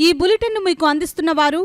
ఈ బులెటిన్ను మీకు అందిస్తున్న వారు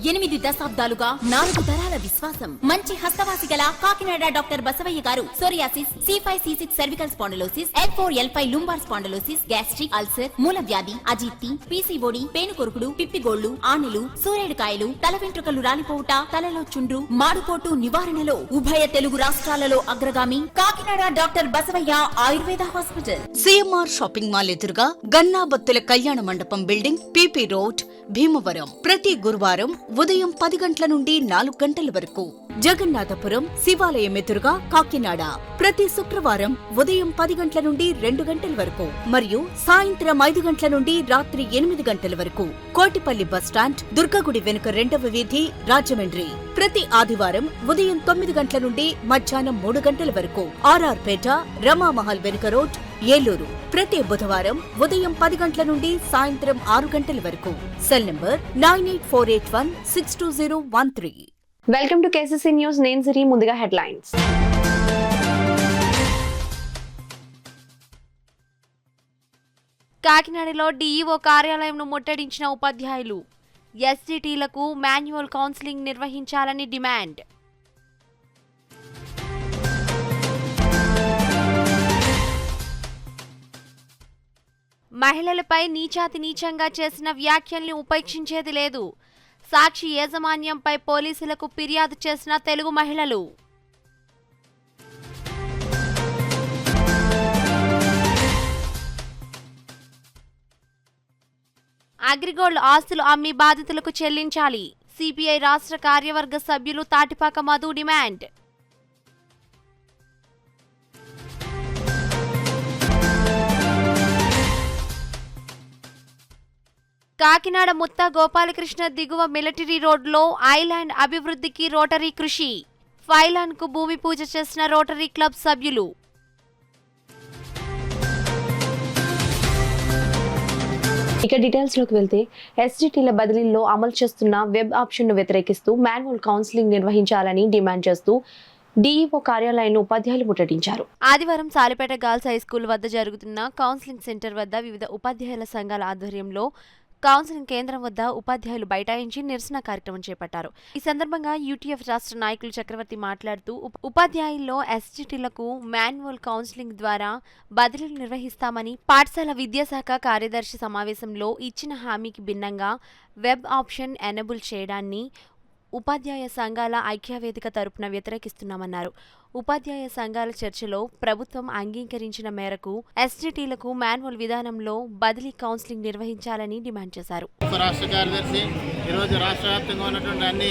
8 దశాబ్దాలుగా 4 తరాల విశ్వాసం. మంచి హస్తవాసి గల కాకినాడ డాక్టర్ బసవయ్య గారు psoriasis, C5C6 cervical spondylosis, L4L5 lumbar spondylosis, gastric ulcer, మూల వ్యాధి, అజీర్తి, PCOD, పేనుకొరుకుడు, పిప్పిగోళ్లు, ఆనెలు, సూరేడుకాయలు, తల వెంట్రుకలు రాలిపోవుట, తలలో చుండ్రు, మాడుపోటు నివారణలో ఉభయ తెలుగు రాష్ట్రాలలో అగ్రగామి Kakinada doctor Basavayya Ayurveda hospital. CMR shopping mall ఎదురుగా గన్నాబత్తుల కళ్యాణ మండపం బిల్డింగ్, PP రోడ్, భీమవరం. ప్రతి గురువారం ఉదయం 10 గంటల నుండి 4 గంటల వరకు. జగన్నాథపురం శివాలయం ఎదురుగా కాకినాడ ప్రతి శుక్రవారం ఉదయం 10 గంటల నుండి 2 గంటల వరకు మరియు సాయంత్రం 5 గంటల నుండి రాత్రి 8 గంటల వరకు. కోటిపల్లి బస్టాండ్, దుర్గగుడి వెనుక 2వ వీధి, రాజమండ్రి. ప్రతి ఆదివారం ఉదయం 9 గంటల నుండి మధ్యాహ్నం 3 గంటల వరకు. RR పేట, రమామహల్ వెనుక రోడ్, ఏలూరు. ప్రతి బుధవారం ఉదయం 10 గంటల నుండి సాయంత్రం 6 గంటల వరకు. Cell number 9848162013. Welcome to KCC news. నేను సిరి. ముందుగా హెడ్లైన్స్. కాకినాడలో డీఈఓ కార్యాలయంను ముట్టడించిన ఉపాధ్యాయులు. ఎస్జిటిలకు మాన్యువల్ కౌన్సిలింగ్ నిర్వహించాలని డిమాండ్. మహిళలపై నీచాతి నీచంగా చేసిన వ్యాఖ్యల్ని ఉపేక్షించేది లేదు. సాక్షి యాజమాన్యంపై పోలీసులకు ఫిర్యాదు చేసిన తెలుగు మహిళలు. అగ్రిగోల్డ్ ఆస్తులు అమ్మి బాధితులకు చెల్లించాలి. సిపిఐ రాష్ట్ర కార్యవర్గ సభ్యులు తాటిపాక మధు డిమాండ్. కాకినాడ ముత్తా గోపాలకృష్ణ దిగువ మిలిటరీ రోడ్లో ఐలాండ్ అభివృద్ధికి రోటరీ కృషి. ఫైలాన్కు భూమి పూజ చేసిన రోటరీ క్లబ్ సభ్యులు. ఇక డీటెయిల్స్ లోకి వెళ్తే ఎస్జిటిల బదిలీల్లో అమలు చేస్తున్న వెబ్ ఆప్షన్ ను వ్యతిరేకిస్తూ మాన్యువల్ కౌన్సిలింగ్ నిర్వహించాలని డిమాండ్ చేస్తూ డీఈఓ కార్యాలయాన్ని ఉపాధ్యాయులు ముట్టడించారు. ఆదివారం సాలిపేట గర్ల్స్ హైస్కూల్ వద్ద జరుగుతున్న కౌన్సిలింగ్ సెంటర్ వద్ద వివిధ ఉపాధ్యాయుల సంఘాల ఆధ్వర్యంలో కౌన్సిలింగ్ కేంద్రం వద్ద ఉపాధ్యాయులు బైఠాయించి నిరసన కార్యక్రమం చేపట్టారు. ఈ సందర్భంగా యూటీఎఫ్ రాష్ట్ర నాయకులు చక్రవర్తి మాట్లాడుతూ ఉపాధ్యాయుల్లో ఎస్జిటిలకు మాన్యువల్ కౌన్సిలింగ్ ద్వారా బదిలీలు నిర్వహిస్తామని, పాఠశాల విద్యాశాఖ కార్యదర్శి సమావేశంలో ఇచ్చిన హామీకి భిన్నంగా వెబ్ ఆప్షన్ ఎనేబుల్ చేయడాన్ని ఉపాధ్యాయ సంఘాల ఐక్యవేదిక తరపున వ్యతిరేకిస్తున్నామన్నారు. ఉపాధ్యాయ సంఘాల చర్చలో ప్రభుత్వం అంగీకరించిన మేరకు ఎస్జిటిలకు మాన్యువల్ విధానంలో బదిలీ కౌన్సిలింగ్ నిర్వహించాలని డిమాండ్ చేశారు. రాష్ట్ర కార్యదర్శి ఈరోజు రాష్ట్ర వ్యాప్తంగా ఉన్నటువంటి అన్ని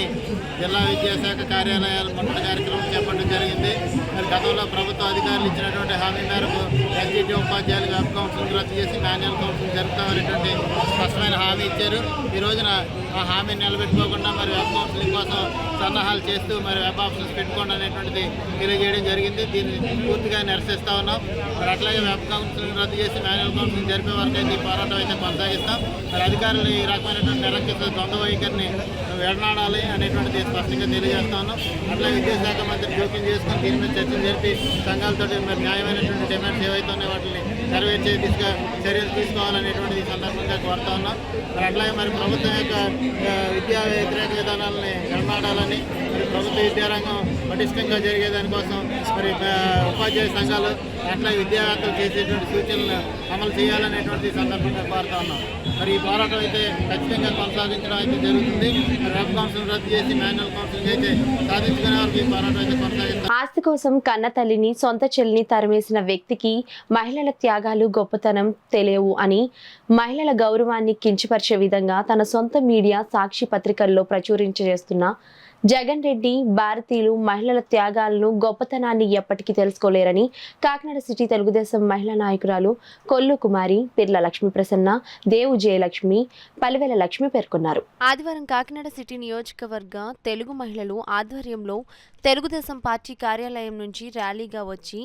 జిల్లా విద్యాశాఖ కార్యాలయాలు ముట్టడి కార్యక్రమం చేపట్టడం జరిగింది. మరి గతంలో ప్రభుత్వ అధికారులు ఇచ్చినటువంటి హామీ మేరకు ఎస్జిటి ఉపాధ్యాయులు వెబ్ కౌన్సిలింగ్ రద్దు చేసి మాన్యువల్ కౌన్సిలింగ్ జరుపుతామనేటువంటి స్పష్టమైన హామీ ఇచ్చారు. ఈ రోజున ఆ హామీని నిలబెట్టుకోకుండా మరి వెబ్ కౌన్సిలింగ్ కోసం సన్నాహాలు చేస్తూ మరి వెబ్ ఆప్షన్స్ పెట్టుకోండి అనేటువంటిది తెలియజేయడం జరిగింది. దీన్ని పూర్తిగా నిరసిస్తూ ఉన్నాం. మరి అట్లాగే వెబ్ కౌన్సిలింగ్ రద్దు చేసి మాన్యువల్ కౌన్సిలింగ్ జరిపే వరకు అయితే ఈ పోరాటం అయితే కొనసాగిస్తాం. మరి అధికారులు ఈ రకమైనటువంటి నిరంకుశ ద్వంద్వ వైఖరిని విడనాడాలి అనేటువంటిది స్పష్టంగా తెలియజేస్తా ఉన్నాం. అట్లాగే విద్యాశాఖ మంత్రి జోక్యం చేసుకుని దీని మీద చర్చలు జరిపి సంఘాలతో మరి న్యాయమైనటువంటి డిమాండ్స్ ఏవైతే ఉన్నాయో వాటిని నెరవేర్చే దిశగా చర్యలు తీసుకోవాలనేటువంటిది ఈ సందర్భంగా కోరుతా ఉన్నాం. మరి అట్లాగే మరి ప్రభుత్వం యొక్క విద్యా వ్యతిరేక విధానాలని విడనాడాలని, మరి ప్రభుత్వ విద్యారంగం పటిష్టంగా జరిగేదానికోసం మరి ఉపాధ్యాయ సంఘాలు అట్లా విద్యావేత్తలు చేసేటువంటి సూచనలు అమలు చేయాలనేటువంటి సందర్భంగా కోరుతా ఉన్నాం. మరి ఈ పోరాటం అయితే ఖచ్చితంగా కొనసాగించడం అయితే జరుగుతుంది. వెబ్ కౌన్సిలింగ్ రద్దు చేసి మాన్యువల్ కౌన్సిలింగ్ అయితే సాధించుకునే వరకు ఈ పోరాటం అయితే కొనసాగిస్తాం. ఆస్తి కోసం కన్న తల్లిని, సొంత చెల్లిని తరిమేసిన వ్యక్తికి మహిళల త్యాగాలు, గొప్పతనం తెలియవు అని మహిళల గౌరవాన్ని కించపరిచే విధంగా తన సొంత మీడియా సాక్షి పత్రికల్లో ప్రచురించేస్తున్న జగన్ రెడ్డి, భారతీయులు మహిళల త్యాగాలను, గొప్పతనాన్ని ఎప్పటికీ తెలుసుకోలేరని కాకినాడ సిటీ తెలుగుదేశం మహిళా నాయకురాలు కొల్లు కుమారి, పిర్ల లక్ష్మీ ప్రసన్న, దేవు జయలక్ష్మి, పలివెల లక్ష్మి పేర్కొన్నారు. ఆదివారం కాకినాడ సిటీ నియోజకవర్గ తెలుగు మహిళలు ఆధ్వర్యంలో తెలుగుదేశం పార్టీ కార్యాలయం నుంచి ర్యాలీగా వచ్చి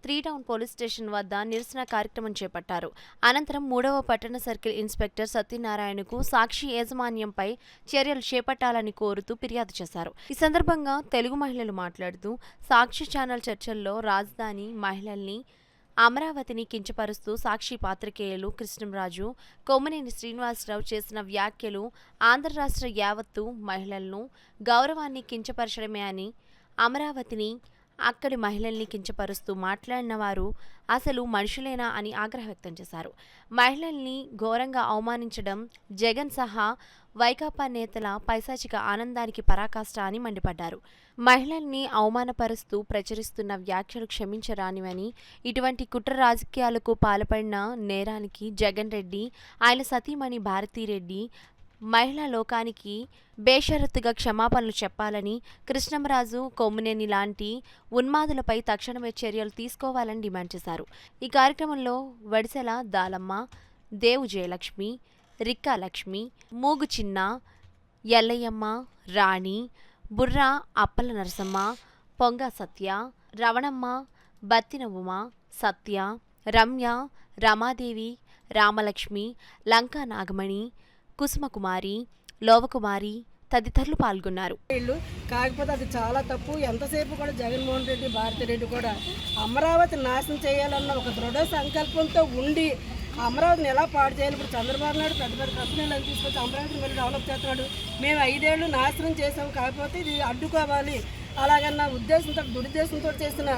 3 టౌన్ పోలీస్ స్టేషన్ వద్ద నిరసన కార్యక్రమం చేపట్టారు. అనంతరం 3వ పట్టణ సర్కిల్ ఇన్స్పెక్టర్ సత్యనారాయణకు సాక్షి యాజమాన్యంపై చర్యలు చేపట్టాలని కోరుతూ ఫిర్యాదు చేశారు. ఈ సందర్భంగా తెలుగు మహిళలు మాట్లాడుతూ సాక్షి ఛానల్ చర్చల్లో రాజధాని మహిళల్ని అమరావతిని కించపరుస్తూ సాక్షి పాత్రికేయులు కృష్ణంరాజు, కొమ్మనేని శ్రీనివాసరావు చేసిన వ్యాఖ్యలు ఆంధ్ర రాష్ట్ర యావత్తు మహిళలను, గౌరవాన్ని కించపరచడమే అని, అమరావతిని, అక్కడి మహిళల్ని కించపరుస్తూ మాట్లాడిన వారు అసలు మనుషులేనా అని ఆగ్రహం వ్యక్తం చేశారు. మహిళల్ని ఘోరంగా అవమానించడం జగన్ సహా వైకాపా నేతల పైశాచిక ఆనందానికి పరాకాష్ట అని మండిపడ్డారు. మహిళల్ని అవమానపరుస్తూ ప్రచురిస్తున్న వ్యాఖ్యలు క్షమించరానివని, ఇటువంటి కుట్ర రాజకీయాలకు పాల్పడిన నేరానికి జగన్ రెడ్డి, ఆయన సతీమణి భారతీరెడ్డి మహిళా లోకానికి బేషరతుగా క్షమాపణలు చెప్పాలని, కృష్ణంరాజు, కొమ్మినేని లాంటి ఉన్మాదులపై తక్షణమే చర్యలు తీసుకోవాలని డిమాండ్ చేశారు. ఈ కార్యక్రమంలో వడిసెల దాలమ్మ, దేవు జయలక్ష్మి, రిక్కా లక్ష్మి, మూగు చిన్న, ఎల్లయ్యమ్మ, రాణి, బుర్రా అప్పల నరసమ్మ, పొంగ సత్య, రవణమ్మ, బత్తిన ఉమ, సత్య, రమ్య, రమాదేవి, రామలక్ష్మి, లంకా నాగమణి, కుసుమకుమారి, లోవకుమారి తదితరులు పాల్గొన్నారు. కాకపోతే అది చాలా తప్పు. ఎంతసేపు కూడా జగన్మోహన్ రెడ్డి, భారతిరెడ్డి కూడా అమరావతి నాశనం చేయాలన్న ఒక దృఢ సంకల్పంతో ఉండి అమరావతిని ఎలా పాడు చేయాలి. ఇప్పుడు చంద్రబాబు నాయుడు పెద్ద పెద్ద కంపెనీలను తీసుకొచ్చి అమరావతిని మళ్ళీ డెవలప్ చేస్తున్నాడు. మేము 5 ఏళ్ళు నాశనం చేసాం, కాకపోతే ఇది అడ్డుకోవాలి అలాగన్న ఉద్దేశంతో, దురుద్దేశంతో చేసిన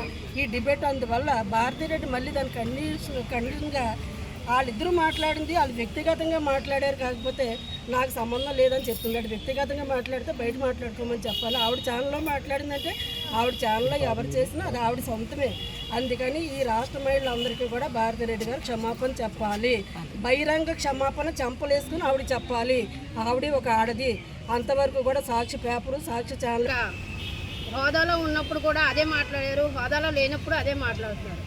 ఈ డిబేట్. అందువల్ల భారతిరెడ్డి మళ్ళీ దాని కండిషన్గా వాళ్ళిద్దరూ మాట్లాడింది, వాళ్ళు వ్యక్తిగతంగా మాట్లాడారు. కాకపోతే నాకు సంబంధం లేదని చెప్తున్నాడు. వ్యక్తిగతంగా మాట్లాడితే బయట మాట్లాడుకోమని చెప్పాలి. ఆవిడ ఛానల్లో మాట్లాడిందంటే ఆవిడ ఛానల్లో ఎవరు చేసినా అది ఆవిడ సొంతమే. అందుకని ఈ రాష్ట్ర మహిళలందరికీ కూడా భారతిరెడ్డి గారు క్షమాపణ చెప్పాలి. బహిరంగ క్షమాపణ చంపలేసుకుని ఆవిడ చెప్పాలి. ఆవిడ ఒక ఆడది. అంతవరకు కూడా సాక్షి పేపరు, సాక్షి ఛానల్ హోదాలో ఉన్నప్పుడు కూడా అదే మాట్లాడారు, హోదాలో లేనప్పుడు అదే మాట్లాడుతున్నారు.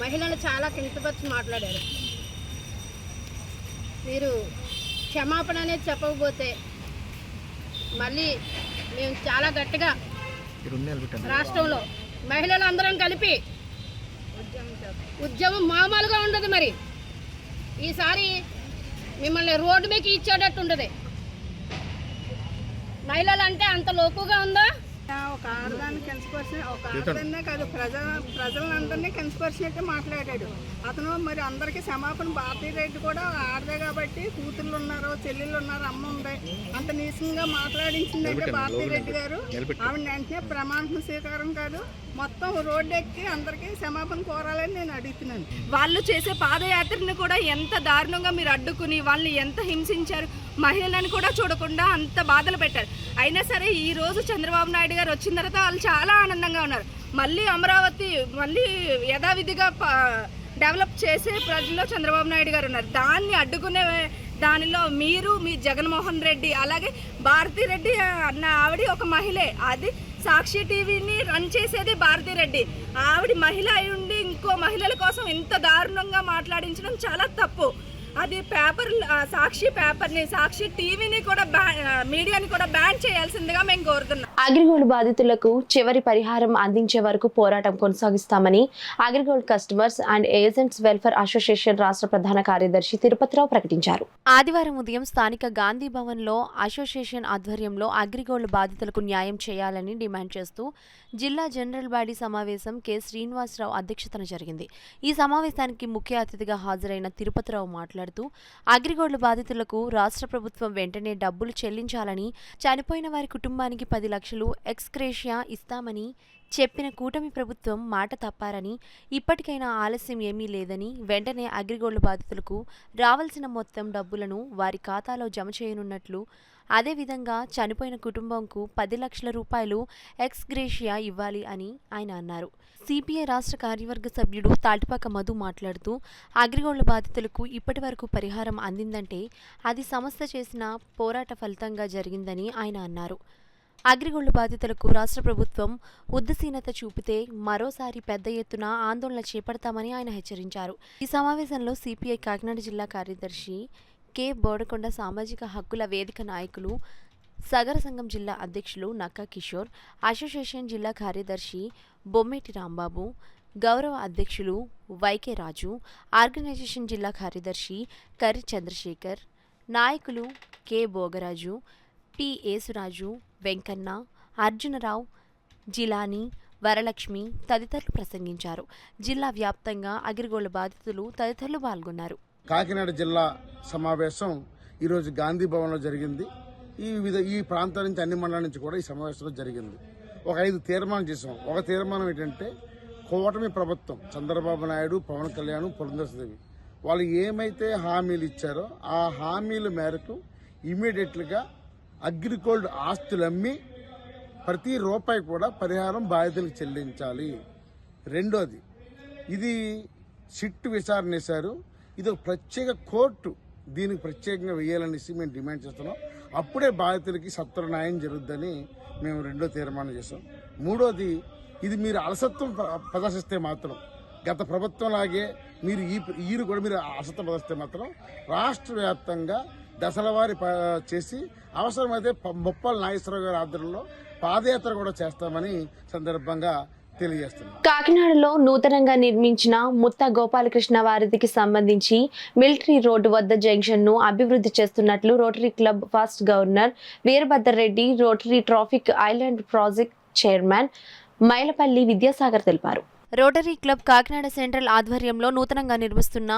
మహిళలు చాలా కించపరిచి మాట్లాడారు. మీరు క్షమాపణ అనేది చెప్పకపోతే మళ్ళీ మేము చాలా గట్టిగా రాష్ట్రంలో మహిళలందరం కలిపి ఉద్యమం మామూలుగా ఉండదు. మరి ఈసారి మిమ్మల్ని రోడ్డు మీదకి ఇచ్చేటట్టు ఉండదు. మహిళలు అంటే అంత లోకుగా ఉందా? ఒక ఆడదాన్ని కించపరిచిన, ఒక ఆడదాన్నే కాదు ప్రజలందరినీ కించపరిచినట్టే మాట్లాడాడు అతను. మరి అందరికీ క్షమాపణ. భారతీరెడ్డి కూడా ఆడదే కాబట్టి కూతుళ్ళు ఉన్నారు, చెల్లెళ్ళు ఉన్నారు, అమ్మ ఉంది. అంత నీచంగా మాట్లాడించిందంటే భారతీరెడ్డి గారు ఆవిడ వెంటనే ప్రమాణ స్వీకారం కాదు, మొత్తం రోడ్డు ఎక్కి అందరికీ క్షమాపణ కోరాలని నేను అడుగుతున్నాను. వాళ్ళు చేసే పాదయాత్రని కూడా ఎంత దారుణంగా మీరు అడ్డుకుని వాళ్ళని ఎంత హింసించారు. మహిళలను కూడా చూడకుండా అంత బాధలు పెట్టారు. అయినా సరే ఈ రోజు చంద్రబాబు నాయుడు గారు వచ్చిన తర్వాత వాళ్ళు చాలా ఆనందంగా ఉన్నారు. మళ్ళీ అమరావతి మళ్ళీ యథావిధిగా డెవలప్ చేసే ప్రజల్లో చంద్రబాబు నాయుడు గారు ఉన్నారు. దాన్ని అడ్డుకునే దానిలో మీరు, మీ జగన్మోహన్ రెడ్డి, అలాగే భారతీరెడ్డి అన్న ఆవిడ ఒక మహిళే. అది సాక్షి టీవీని రన్ చేసేది భారతీరెడ్డి. ఆవిడ మహిళ అయి ఉండి ఇంకో మహిళల కోసం ఇంత దారుణంగా మాట్లాడించడం చాలా తప్పు. అది పేపర్, సాక్షి పేపర్ని, సాక్షి టీవీని కూడా మీడియాని కూడా బ్యాన్ చేయాల్సిందిగా మేము కోరుతున్నాం. అగ్రిగోల్డ్ బాధితులకు చివరి పరిహారం అందించే వరకు పోరాటం కొనసాగిస్తామని AgriGold customers and agents welfare association రాష్ట్ర ప్రధాన కార్యదర్శి తిరుపతిరావు ప్రకటించారు. ఆదివారం ఉదయం స్థానిక గాంధీ భవన్లో అసోసియేషన్ ఆధ్వర్యంలో అగ్రిగోల్డ్ బాధితులకు న్యాయం చేయాలని డిమాండ్ చేస్తూ జిల్లా జనరల్ బాడీ సమావేశం కె శ్రీనివాసరావు అధ్యక్షతన జరిగింది. ఈ సమావేశానికి ముఖ్య అతిథిగా హాజరైన తిరుపతిరావు మాట్లాడుతూ అగ్రిగోల్డ్ బాధితులకు రాష్ట్ర ప్రభుత్వం వెంటనే డబ్బులు చెల్లించాలని, చనిపోయిన వారి కుటుంబానికి 10 లక్షలు ఎక్స్గ్రేషియా ఇస్తామని చెప్పిన కూటమి ప్రభుత్వం మాట తప్పారని, ఇప్పటికైనా ఆలస్యం ఏమీ లేదని, వెంటనే అగ్రిగోల్డ్ బాధితులకు రావాల్సిన మొత్తం డబ్బులను వారి ఖాతాలో జమ చేయనున్నట్లు, అదేవిధంగా చనిపోయిన కుటుంబంకు 10 లక్షల రూపాయలు ఎక్స్గ్రేషియా ఇవ్వాలి అని ఆయన అన్నారు. సిపిఐ రాష్ట్ర కార్యవర్గ సభ్యుడు తాటిపాక మధు మాట్లాడుతూ అగ్రిగోల్డ్ బాధితులకు ఇప్పటి వరకు పరిహారం అందిందంటే అది సంస్థ చేసిన పోరాట ఫలితంగా జరిగిందని ఆయన అన్నారు. అగ్రిగోల్డ్ బాధితులకు రాష్ట్ర ప్రభుత్వం ఉదాసీనత చూపితే మరోసారి పెద్ద ఎత్తున ఆందోళన చేపడతామని ఆయన హెచ్చరించారు. ఈ సమావేశంలో సిపిఐ కాకినాడ జిల్లా కార్యదర్శి కె బోడకొండ, సామాజిక హక్కుల వేదిక నాయకులు, సగర సంఘం జిల్లా అధ్యక్షులు నక్కా కిషోర్, అసోసియేషన్ జిల్లా కార్యదర్శి బొమ్మేటి రాంబాబు, గౌరవ అధ్యక్షులు వైకే రాజు, ఆర్గనైజేషన్ జిల్లా కార్యదర్శి కర్రి చంద్రశేఖర్, నాయకులు కె భోగరాజు, పి ఏసురాజు, వెంకన్న, అర్జునరావు, జిలానీ, వరలక్ష్మి తదితరులు ప్రసంగించారు. జిల్లా వ్యాప్తంగా అగ్రిగోల్డ్ బాధితులు తదితరులు పాల్గొన్నారు. కాకినాడ జిల్లా సమావేశం ఈరోజు గాంధీ భవన్లో జరిగింది. ఈ ప్రాంతం నుంచి అన్ని మండలాల నుంచి కూడా ఈ సమావేశంలో జరిగింది. ఒక 5 తీర్మానం చేసాం. ఒక తీర్మానం ఏంటంటే కూటమి ప్రభుత్వం చంద్రబాబు నాయుడు, పవన్ కళ్యాణ్, పురంధేశ్వరి వాళ్ళు ఏమైతే హామీలు ఇచ్చారో ఆ హామీల మేరకు ఇమీడియట్గా అగ్రిగోల్డ్ ఆస్తులు అమ్మి ప్రతి రూపాయి కూడా పరిహారం బాధితులకు చెల్లించాలి. రెండోది, ఇది సిట్ విచారణ చేశారు. ఇది ఒక ప్రత్యేక కోర్టు దీనికి ప్రత్యేకంగా వేయాలనేసి మేము డిమాండ్ చేస్తున్నాం. అప్పుడే బాధితులకి సత్వర న్యాయం జరుగుద్దని మేము రెండో తీర్మానం చేసాం. మూడోది, ఇది మీరు అలసత్వం ప్రదర్శిస్తే మాత్రం గత ప్రభుత్వం లాగే మీరు కూడా మీరు అలసత్వం ప్రదర్శిస్తే మాత్రం రాష్ట్ర వ్యాప్తంగా దశలవారీ చేసి అవసరమైతే ముప్పాల నాగేశ్వరరావు గారి ఆధ్వర్యంలో పాదయాత్ర కూడా చేస్తామని సందర్భంగా తెలియజేస్తున్నాం. కాకినాడలో నూతనంగా నిర్మించిన ముత్త గోపాలకృష్ణ వారధికి సంబంధించి మిలిటరీ రోడ్డు వద్ద జంక్షన్ ను అభివృద్ధి చేస్తున్నట్లు Rotary club first governor Veerabhadra Reddy, Rotary traffic island project chairman Mylapalli Vidyasagar తెలిపారు. రోటరీ క్లబ్ కాకినాడ సెంట్రల్ ఆధ్వర్యంలో నూతనంగా నిర్మిస్తున్న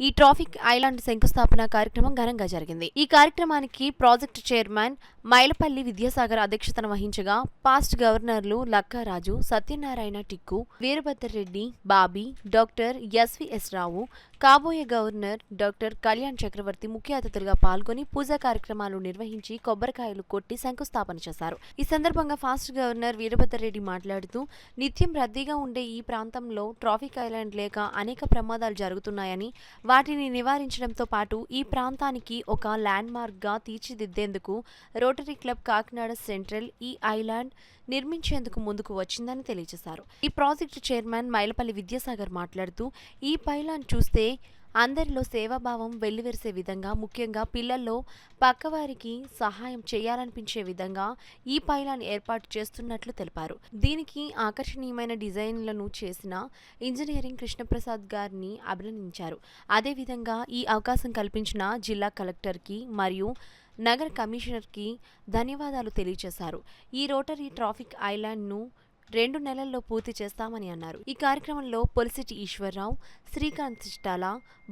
ఈ ట్రాఫిక్ ఐలాండ్ శంకుస్థాపన కార్యక్రమం ఘనంగా జరిగింది. ఈ కార్యక్రమానికి ప్రాజెక్టు చైర్మన్ మైలపల్లి విద్యాసాగర్ అధ్యక్షతన వహించగా పాస్ట్ గవర్నర్లు లక్కారాజు, సత్యనారాయణ టిక్కు, వీరభద్ర రెడ్డి, బాబీ, డాక్టర్ ఎస్విఎస్ రావు, కాబోయే గవర్నర్ డాక్టర్ కళ్యాణ్ చక్రవర్తి ముఖ్య అతిథులుగా పాల్గొని పూజా కార్యక్రమాలు నిర్వహించి కొబ్బరికాయలు కొట్టి శంకుస్థాపన చేశారు. ఈ సందర్భంగా ఫాస్ట్ గవర్నర్ వీరభద్ర రెడ్డి మాట్లాడుతూ నిత్యం రద్దీగా ఉండే ఈ ప్రాంతంలో ట్రాఫిక్ ఐలాండ్ లేక అనేక ప్రమాదాలు జరుగుతున్నాయని, వాటిని నివారించడంతో పాటు ఈ ప్రాంతానికి ఒక ల్యాండ్ మార్క్ గా తీర్చిదిద్దేందుకు రోటరీ క్లబ్ కాకినాడ సెంట్రల్ ఈ ఐలాండ్ నిర్మించేందుకు ముందుకు వచ్చిందని తెలియజేశారు. ఈ ప్రాజెక్టు చైర్మన్ మైలపల్లి విద్యాసాగర్ మాట్లాడుతూ ఈ పైలాన్ చూస్తే అందరిలో సేవాభావం వెల్లివిరిసే విధంగా, ముఖ్యంగా పిల్లల్లో పక్కవారికి సహాయం చేయాలనిపించే విధంగా ఈ పైలాన్ ఏర్పాటు చేస్తున్నట్లు తెలిపారు. దీనికి ఆకర్షణీయమైన డిజైన్లను చేసిన ఇంజనీరింగ్ కృష్ణప్రసాద్ గారిని అభినందించారు. అదేవిధంగా ఈ అవకాశం కల్పించిన జిల్లా కలెక్టర్కి మరియు నగర కమిషనర్కి ధన్యవాదాలు తెలియజేశారు. ఈ రోటరీ ట్రాఫిక్ ఐలాండ్ను 2 నెలల్లో పూర్తి చేస్తామని అన్నారు. ఈ కార్యక్రమంలో పొలిసిటి Eswar Rao, Srikanth Chittala,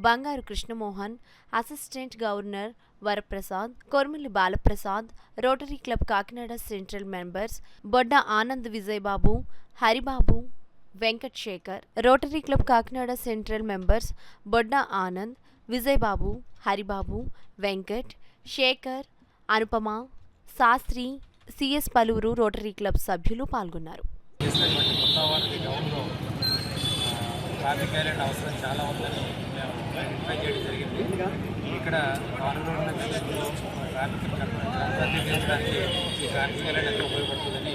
Bangaru Krishnamohan, assistant governor Varaprasad, Kormilli Balaprasad, Rotary club Kakinada central members Bodda Anand, Vijayababu, Haribabu, Venkat Shekhar, Rotary club Kakinada central members Bodda Anand, Vijayababu, Haribabu, Venkat Shekhar, Anupama, Sastry, CS పలువురు రోటరీ క్లబ్ సభ్యులు పాల్గొన్నారు. ట్రాఫిక్ ఐలాండ్ అవసరం చాలా ఉందని మేము ఐడెంటిఫై చేయడం జరిగింది. ఇక్కడ ఆందోళన విషయంలో ట్రాఫిక్ రద్దీకరించడానికి ఈ ట్రాఫిక్ ఐలాండ్ ఎంతో ఉపయోగపడుతుందని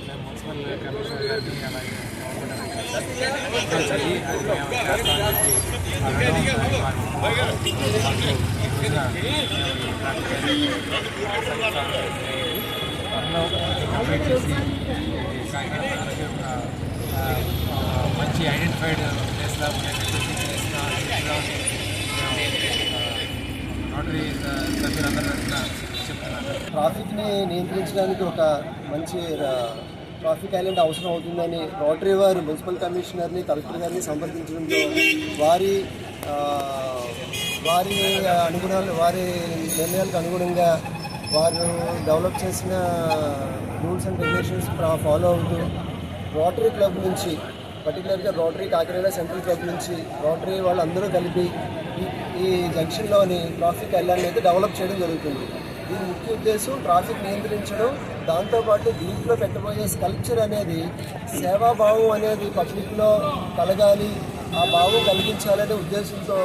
మేము మున్సిపల్ కమిషనర్ గారిని అలాగే కంప్లీట్ చేసి మంచి ఐడెంటిఫైడ్ ప్లేస్లా రోటరీ సభ్యులందరూ చెప్తున్నారు. ట్రాఫిక్ని నియంత్రించడానికి ఒక మంచి ట్రాఫిక్ ఐలాండ్ అవసరం అవుతుందని రోటరీ వారు మున్సిపల్ కమిషనర్ని, కలెక్టర్ గారిని సంప్రదించడంతో వారి నిర్ణయాలకు అనుగుణంగా వారు డెవలప్ చేసిన రూల్స్ అండ్ రెగ్యులేషన్స్ ఫాలో అవుతూ రోటరీ క్లబ్ నుంచి, పర్టికులర్గా రోటరీ కాకినాడ సెంట్రల్ క్లబ్ నుంచి రోటరీ వాళ్ళందరూ కలిపి ఈ జంక్షన్లోని ట్రాఫిక్ ఐలాండ్ అయితే డెవలప్ చేయడం జరుగుతుంది. దీని ముఖ్య ఉద్దేశం ట్రాఫిక్ నియంత్రించడం, దాంతోపాటు దీంట్లో పెట్టబోయే స్కల్ప్చర్ అనేది సేవాభావం అనేది పబ్లిక్లో కలగాలి, ఆ భావం కలిగించాలనే ఉద్దేశంతో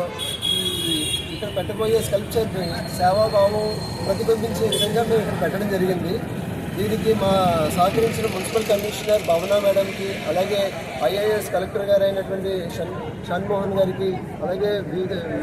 ఇక్కడ పెట్టబోయే స్కల్ప్చర్ని సేవాభావం ప్రతిబింబించే విధంగా మేము ఇక్కడ పెట్టడం జరిగింది. దీనికి మా సహకరించిన మున్సిపల్ కమిషనర్ భవనా మేడంకి, అలాగే ఐఏఎస్ కలెక్టర్ గారు అయినటువంటి షణ్మోహన్ గారికి, అలాగే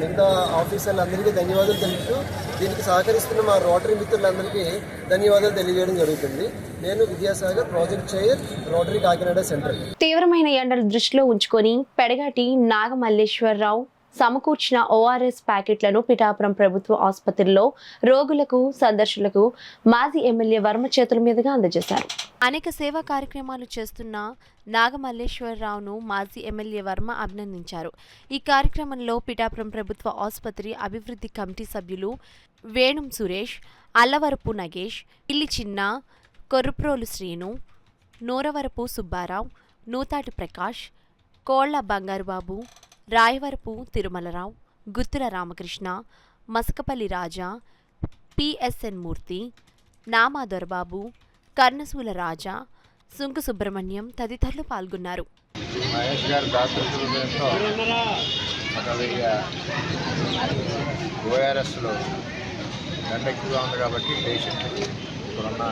మిగతా ఆఫీసర్లందరికీ ధన్యవాదాలు తెలుపుతూ దీనికి సహకరిస్తున్న మా రోటరీ మిత్రులందరికీ ధన్యవాదాలు తెలియజేయడం జరుగుతుంది. నేను Vidyasagar, project chair, rotary Kakinada central. తీవ్రమైన ఎండలు దృష్టిలో ఉంచుకొని పెడగాటి నాగమల్లేశ్వరరావు సమకూర్చిన ఓఆర్ఎస్ ప్యాకెట్లను పిఠాపురం ప్రభుత్వ ఆసుపత్రిలో రోగులకు, సందర్శకులకు మాజీ ఎమ్మెల్యే వర్మ చేతుల మీదుగా అందజేశారు. అనేక సేవా కార్యక్రమాలు చేస్తున్న నాగమల్లేశ్వరరావును మాజీ ఎమ్మెల్యే వర్మ అభినందించారు. ఈ కార్యక్రమంలో పిఠాపురం ప్రభుత్వ ఆసుపత్రి అభివృద్ధి కమిటీ సభ్యులు వేణుం సురేష్, అల్లవరపు నగేష్, ఇల్లి చిన్న, కొర్రప్రోలు శ్రీను, నూరవరపు సుబ్బారావు, నూతాటి ప్రకాష్, కోళ్ల బంగారుబాబు, రాయవరపు తిరుమలరావు, గుత్తుల రామకృష్ణ, మసకపల్లి రాజా, పిఎస్ఎన్ మూర్తి, నామా దొరబాబు, కర్ణసూల రాజా, సుంకు సుబ్రహ్మణ్యం తదితరులు పాల్గొన్నారు. మహేష్ గారు దాతృత్వంతో ఓఆర్ఎస్లో ఎండ ఎక్కువగా ఉంది కాబట్టి పేషెంట్కి ఇప్పుడున్న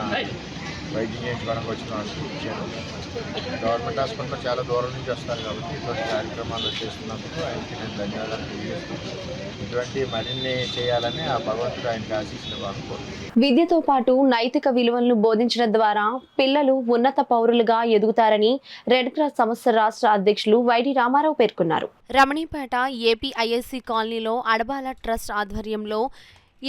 వైద్యం చేయించుకోవడానికి వచ్చిన వాళ్ళకి ఇచ్చాను. గవర్నమెంట్ హాస్పిటల్లో చాలా దూరం నుంచి వస్తారు కాబట్టి ఇటువంటి కార్యక్రమాలు చేస్తున్నందుకు ఆయనకి నేను ధన్యవాదాలు తెలియజేస్తున్నాను. ఇటువంటి మరిన్ని చేయాలని ఆ భగవంతుడు ఆయనకి ఆశీస్సులు కోరుకుంటున్నాను. విద్యతో పాటు నైతిక విలువలను బోధించడం ద్వారా పిల్లలు ఉన్నత పౌరులుగా ఎదుగుతారని రెడ్ క్రాస్ సంస్థ రాష్ట్ర అధ్యక్షులు వైడి రామారావు పేర్కొన్నారు. రమణీపేట ఏపీఐఎస్సి కాలనీలో అడబాల ట్రస్ట్ ఆధ్వర్యంలో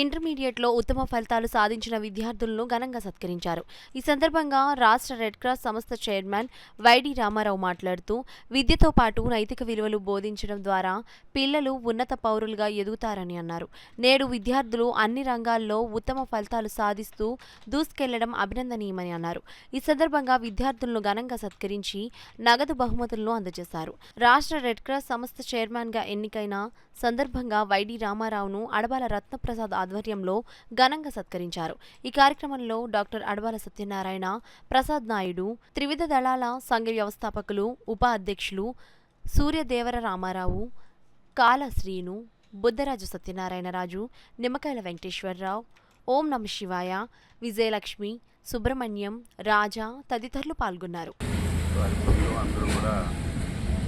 ఇంటర్మీడియట్లో ఉత్తమ ఫలితాలు సాధించిన విద్యార్థులను ఘనంగా సత్కరించారు. ఈ సందర్భంగా రాష్ట్ర రెడ్ క్రాస్ సంస్థ చైర్మన్ వైడి రామారావు మాట్లాడుతూ విద్యతో పాటు నైతిక విలువలు బోధించడం ద్వారా పిల్లలు ఉన్నత పౌరులుగా ఎదుగుతారని అన్నారు. నేడు విద్యార్థులు అన్ని రంగాల్లో ఉత్తమ ఫలితాలు సాధిస్తూ దూసుకెళ్లడం అభినందనీయమని అన్నారు. ఈ సందర్భంగా విద్యార్థులను ఘనంగా సత్కరించి నగదు బహుమతులను అందజేశారు. రాష్ట్ర రెడ్ క్రాస్ సంస్థ చైర్మన్గా ఎన్నికైన సందర్భంగా వైడి రామారావును అడబాల రత్నప్రసాద్ ఆధ్వర్యంలో ఘనంగా సత్కరించారు. ఈ కార్యక్రమంలో డాక్టర్ అడబాల సత్యనారాయణ, ప్రసాద్ నాయుడు, త్రివిధ దళాల సంఘ వ్యవస్థాపకులు, ఉపాధ్యక్షులు సూర్యదేవర రామారావు, కాల శ్రీను, బుద్ధరాజు సత్యనారాయణరాజు, నిమ్మకాయల వెంకటేశ్వరరావు, ఓం నమ శివాయ, విజయలక్ష్మి, సుబ్రహ్మణ్యం, రాజా తదితరులు పాల్గొన్నారు. అందరూ కూడా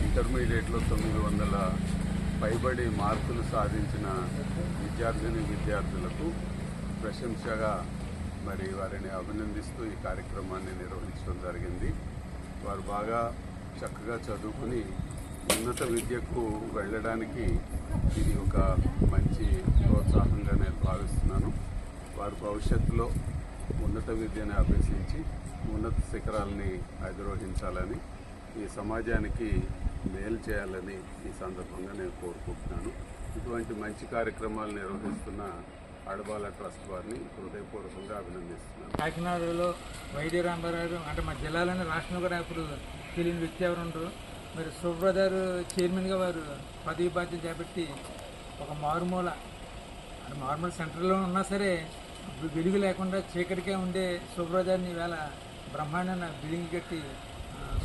ఇంటర్మీడియట్లో 900 పైబడి మార్కులు సాధించిన విద్యార్థులకు ప్రశంసగా మరి వారిని అభినందిస్తూ ఈ కార్యక్రమాన్ని నిర్వహించడం జరిగింది. వారు బాగా చక్కగా చదువుకుని ఉన్నత విద్యకు వెళ్ళడానికి ఇది ఒక మంచి ప్రోత్సాహంగా నేను భావిస్తున్నాను. వారు భవిష్యత్తులో ఉన్నత విద్యను అభ్యసించి ఉన్నత శిఖరాలని అధిరోహించాలని, ఈ సమాజానికి మేలు చేయాలని ఈ సందర్భంగా నేను కోరుకుంటున్నాను. ఇటువంటి మంచి కార్యక్రమాలు నిర్వహిస్తున్న అడబాల ట్రస్ట్ వారిని హృదయపూర్వకంగా అభినందిస్తున్నాను. కాకినాడలో వైడి రామారావు అంటే మా జిల్లాలోని రాష్ట్రంలో కూడా ఇప్పుడు తెలియని వ్యక్తి ఎవరు ఉండరు. మరి సుబ్రదర్ చైర్మన్గా వారు పదవి బాధ్యత చేపట్టి ఒక మారుమూల సెంటర్లో ఉన్నా సరే వెలుగు లేకుండా చీకటికే ఉండే సుబ్రదర్ని ఈవేళ బ్రహ్మాండ బిల్డింగ్ కట్టి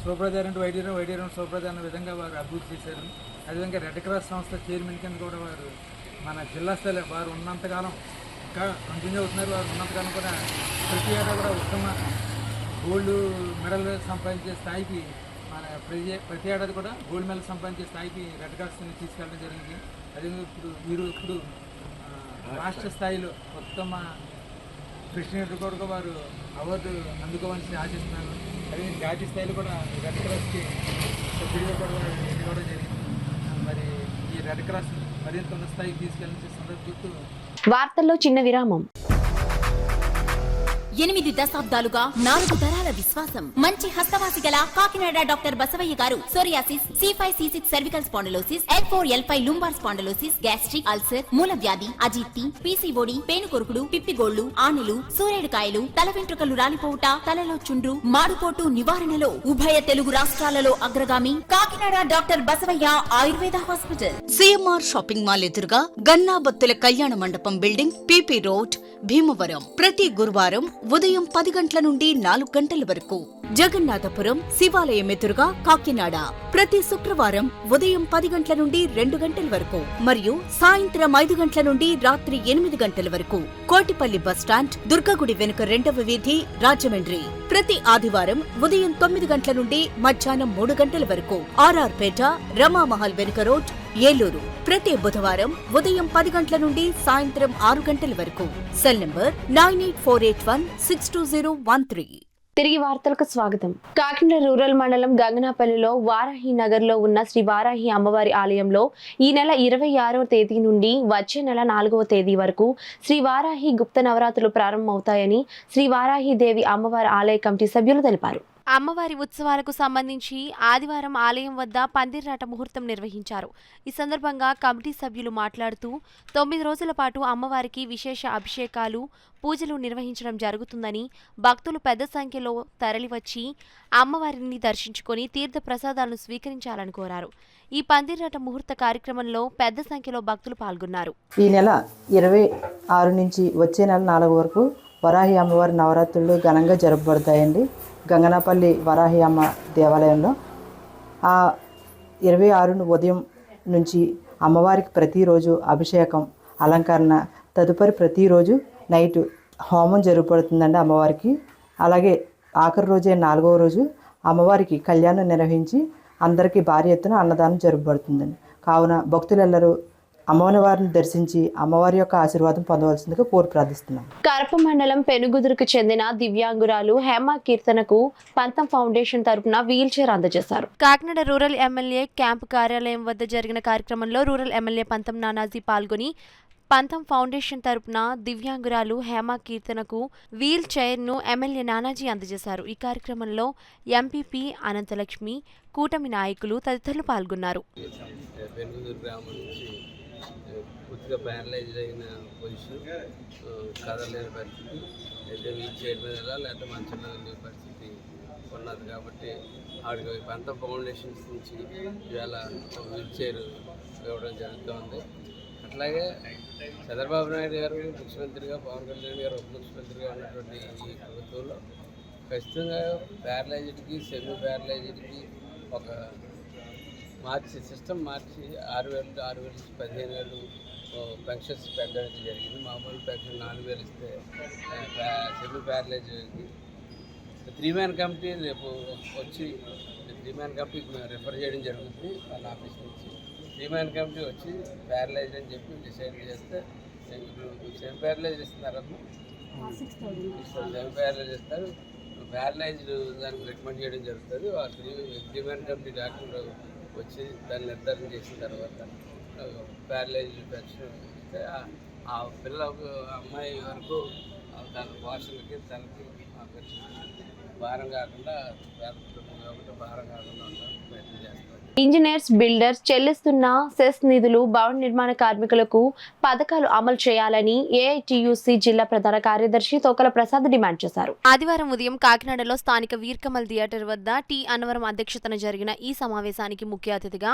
సూబ్రదర్ అంటే వైడీరం సూబ్రదర్ అన్న విధంగా వారు అభివృద్ధి చేశారు. అదేవిధంగా రెడ్ క్రాస్ సంస్థ చైర్మన్ కింద కూడా వారు మన జిల్లా స్థాయిలో వారు ఉన్నంతకాలం ఇంకా కంటిన్యూ అవుతున్నారు. వారు ఉన్నంతకాలం కూడా ప్రతి ఏటా కూడా ఉత్తమ గోల్డ్ మెడల్ సంపాదించే స్థాయికి మన ప్రతి ఏడాది కూడా గోల్డ్ మెడల్ సంపాదించే స్థాయికి రెడ్ క్రాస్ని తీసుకెళ్ళడం జరిగింది. అదేవిధంగా ఇప్పుడు రాష్ట్ర స్థాయిలో ఉత్తమ ప్రెసిడెంట్ కూడా వారు అవార్డు అందుకోవాలని ఆశిస్తున్నాను. అదే జాతీయ స్థాయిలో కూడా రెడ్ క్రాస్కి సభ్యుడిగా కూడా ఎన్నుకోవడం జరిగింది. మరి ఈ రెడ్ క్రాస్ మరింత ఉన్న స్థాయికి తీసుకెళ్ళిన సందర్భంతో వార్తల్లో చిన్న విరామం. 8 దశాబ్దాలుగా 4 తరాల విశ్వాసం. మంచి హస్తవాసి గల కాకినాడ డాక్టర్ బసవయ్య గారు psoriasis, C5, C6 cervical spondylosis, L4, L5 lumbar spondylosis, gastric ulcer, మూల వ్యాధి, అజీర్తి, PCOD, పేనుకొరుకుడు, పిప్పిగోళ్లు, ఆనెలు, సూరేడుకాయలు, తల వెంట్రుకలు రాలిపోవుట, తలలో చుండ్రు, మాడుకోటు నివారణలో ఉభయ తెలుగు రాష్ట్రాలలో అగ్రగామి Kakinada doctor Basavayya Ayurveda hospital. CMR shopping mall ఎదురుగా గన్నాబత్తుల కళ్యాణ మండపం బిల్డింగ్, PP రోడ్, భీమవరం. ప్రతి గురువారం ఉదయం 10 గంటల నుండి 4 గంటల వరకు. జగన్నాథపురం శివాలయం ఎదురుగా కాకినాడ ప్రతి శుక్రవారం ఉదయం 10 గంటల నుండి 2 గంటల వరకు మరియు సాయంత్రం 5 గంటల నుండి రాత్రి 8 గంటల వరకు. కోటిపల్లి బస్టాండ్, దుర్గగుడి వెనుక 2వ వీధి, రాజమండ్రి. ప్రతి ఆదివారం ఉదయం 9 గంటల నుండి మధ్యాహ్నం 3 గంటల వరకు. RR పేట, రమామహల్ వెనుక రోడ్, ఏలూరు. ప్రతి బుధవారం ఉదయం 10 గంటల నుండి సాయంత్రం 6 గంటల వరకు. Cell number 9848162013. తిరిగి వార్తలకు స్వాగతం. కాకినాడ రూరల్ మండలం గంగనాపల్లిలో వారాహి నగర్లో ఉన్న శ్రీ వారాహి అమ్మవారి ఆలయంలో ఈ నెల 26వ తేదీ నుండి వచ్చే నెల 4వ తేదీ వరకు శ్రీ వారాహి గుప్త నవరాత్రులు ప్రారంభమవుతాయని శ్రీ వారాహి దేవి అమ్మవారి ఆలయ కమిటీ సభ్యులు తెలిపారు. అమ్మవారి ఉత్సవాలకు సంబంధించి ఆదివారం ఆలయం వద్ద పందిర్రాట ముహూర్తం నిర్వహించారు. ఈ సందర్భంగా కమిటీ సభ్యులు మాట్లాడుతూ 9 రోజుల పాటు అమ్మవారికి విశేష అభిషేకాలు, పూజలు నిర్వహించడం జరుగుతుందని, భక్తులు పెద్ద సంఖ్యలో తరలివచ్చి అమ్మవారిని దర్శించుకొని తీర్థ ప్రసాదాలను స్వీకరించాలని కోరారు. ఈ పందిర్రాట ముహూర్త కార్యక్రమంలో పెద్ద సంఖ్యలో భక్తులు పాల్గొన్నారు. ఈ నెల 26 నుంచి వచ్చే నెల 4 వరకు వరాహి అమ్మవారి నవరాత్రులు ఘనంగా జరపబడతాయండి. గంగనాపల్లి వరాహి అమ్మ దేవాలయంలో ఆ 26 ఉదయం నుంచి అమ్మవారికి ప్రతిరోజు అభిషేకం, అలంకరణ, తదుపరి ప్రతిరోజు నైట్ హోమం జరగబడుతుందండి అమ్మవారికి. అలాగే ఆఖరి రోజే 4వ రోజు అమ్మవారికి కళ్యాణం నిర్వహించి అందరికీ భారీ ఎత్తున అన్నదానం జరగబడుతుందండి. కావున భక్తులెల్లరూ అమ్మవారిని దర్శించి అమ్మవారి యొక్క ఆశీర్వాదం పొందవలసిందిగా కోరి ప్రార్థిస్తున్నాం. కరప మండలం పెనుగుదురుకు చెందిన దివ్యాంగురాలు హేమ కీర్తనకు పంతం ఫౌండేషన్ తరపున వీల్ చైర్ అందజేశారు. కాకినాడ రూరల్ ఎమ్మెల్యే క్యాంపు కార్యాలయం వద్ద జరిగిన కార్యక్రమంలో రూరల్ ఎమ్మెల్యే పంతం నానాజీ పాల్గొని పంతం ఫౌండేషన్ తరపున దివ్యాంగురాలు హేమ కీర్తనకు వీల్ చైర్ను ఎమ్మెల్యే నానాజీ అందజేశారు. ఈ కార్యక్రమంలో ఎంపీపీ అనంతలక్ష్మి, కూటమి నాయకులు తదితరులు పాల్గొన్నారు. పూర్తిగా ప్యారలైజ్డ్ అయిన పొజిషన్, కదలేని పరిస్థితి, అయితే వీల్ చైర్ మీద లేకపోతే మంచం మీద ఉండే పరిస్థితి ఉన్నది. కాబట్టి ఆవిడకి పంతం ఫౌండేషన్స్ నుంచి ఇవాళ వీల్ చైర్ ఇవ్వడం జరుగుతుంది. అట్లాగే చంద్రబాబు నాయుడు గారు ముఖ్యమంత్రిగా, పవన్ కళ్యాణ్ గారు ఉప ముఖ్యమంత్రిగా ఉన్నటువంటి ఈ ప్రభుత్వంలో ఖచ్చితంగా ప్యారలైజ్డ్కి, సెమీ ప్యారలైజ్డ్కి ఒక సిస్టమ్ మార్చి 6,000 నుంచి 15,000 పెన్షన్స్ పెట్టడం జరిగింది. మామూలు పెన్షన్ 4,000 ఇస్తే సెమీ ప్యారలైజ్డ్కి 3-man కమిటీ రేపు వచ్చి 3-man కమిటీకి మేము రిఫర్ చేయడం జరుగుతుంది వాళ్ళ ఆఫీస్ నుంచి. 3-man కమిటీ వచ్చి ప్యారలైజ్డ్ అని చెప్పి డిసైడ్ చేస్తే ఇప్పుడు సెమీ ప్యారలైజ్ ఇస్తున్నారమ్మా, సెమీ ప్యారలైజ్ ఇస్తారు. ప్యారలైజ్డ్ దానికి రికమెండ్ చేయడం జరుగుతుంది. ఆ 3-man కమిటీ డాక్టర్ వచ్చి దాన్ని నిర్ధారణ చేసిన తర్వాత ప్యారలైజ్డ్ పెన్షన్ ఇస్తే ఆ పిల్లలకు, అమ్మాయి వరకు తన వాషన్లకి తనకి భారం కాకుండా, పేద కుటుంబం కాబట్టి భారం కాకుండా ఉండడానికి ప్రయత్నం చేస్తారు. ఇంజనీర్స్, బిల్డర్స్ చెల్లిస్తున్న సెస్ నిధులు భవన నిర్మాణ కార్మికులకు పథకాలు అమలు చేయాలని ఏఐటియుసి జిల్లా ప్రధాన కార్యదర్శి తోకల ప్రసాద్ డిమాండ్ చేశారు. ఆదివారం ఉదయం కాకినాడలో స్థానిక వీర్కమల్ థియేటర్ వద్ద టి అన్నవరం అధ్యక్షతన జరిగిన ఈ సమావేశానికి ముఖ్య అతిథిగా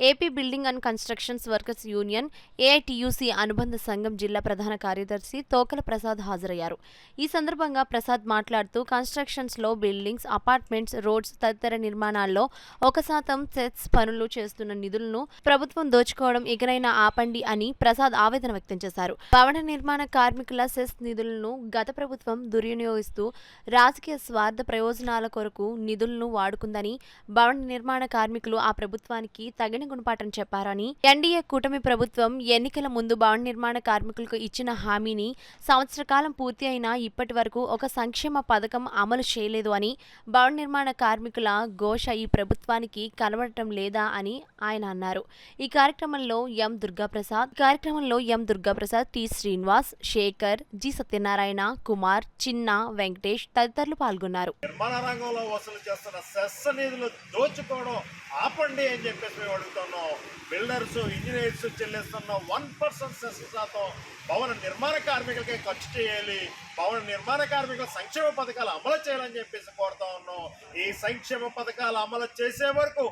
AP building and constructions workers union AITUC అనుబంధ సంఘం జిల్లా ప్రధాన కార్యదర్శి తోకల ప్రసాద్ హాజరయ్యారు. ఈ సందర్భంగా ప్రసాద్ మాట్లాడుతూ కన్స్ట్రక్షన్స్ లో బిల్డింగ్స్, అపార్ట్మెంట్స్, రోడ్స్ తదితర నిర్మాణాల్లో 1% సెస్ పనులు చేస్తున్న నిధులను ప్రభుత్వం దోచుకోవడం ఇకనైనా ఆపండి అని ప్రసాద్ ఆవేదన వ్యక్తం చేశారు. భవన నిర్మాణ కార్మికుల సెస్ నిధులను గత ప్రభుత్వం దుర్వినియోగిస్తూ రాజకీయ స్వార్థ ప్రయోజనాల కొరకు నిధులను వాడుకుందని, భవన నిర్మాణ కార్మికులు ఆ ప్రభుత్వానికి తగిన గుణపాఠం చెప్పారని, ఎన్డీఏ కూటమి ప్రభుత్వం ఎన్నికల ముందు భవన నిర్మాణ కార్మికులకు ఇచ్చిన హామీని సంవత్సర కాలం పూర్తి అయినా ఇప్పటి వరకు ఒక సంక్షేమ పథకం అమలు చేయలేదు అని, భవన నిర్మాణ కార్మికుల ఘోష ఈ ప్రభుత్వానికి కనబడటం లేదా అని ఆయన అన్నారు. ఈ కార్యక్రమంలో ఎం దుర్గాప్రసాద్, టి శ్రీనివాస్, శేఖర్, జి సత్యనారాయణ, కుమార్, చిన్న, వెంకటేష్ తదితరులు పాల్గొన్నారు. నిర్మాణ రంగంలో వసూలు చేస్తున్న సెస్ నిధులు దోచుకోవడం ఆపండి అని చెప్పేసి మేము అడుగుతున్నాం. బిల్డర్స్, ఇంజనీర్స్ చెల్లిస్తున్న 1% సెస్ శాతం భవన నిర్మాణ కార్మికులకే ఖర్చు చేయాలి. భవన నిర్మాణ కార్మికుల సంక్షేమ పథకాలు అమలు చేయాలని చెప్పేసి కోరుతా ఉన్నాం. ఈ సంక్షేమ పథకాలు అమలు చేసే వరకు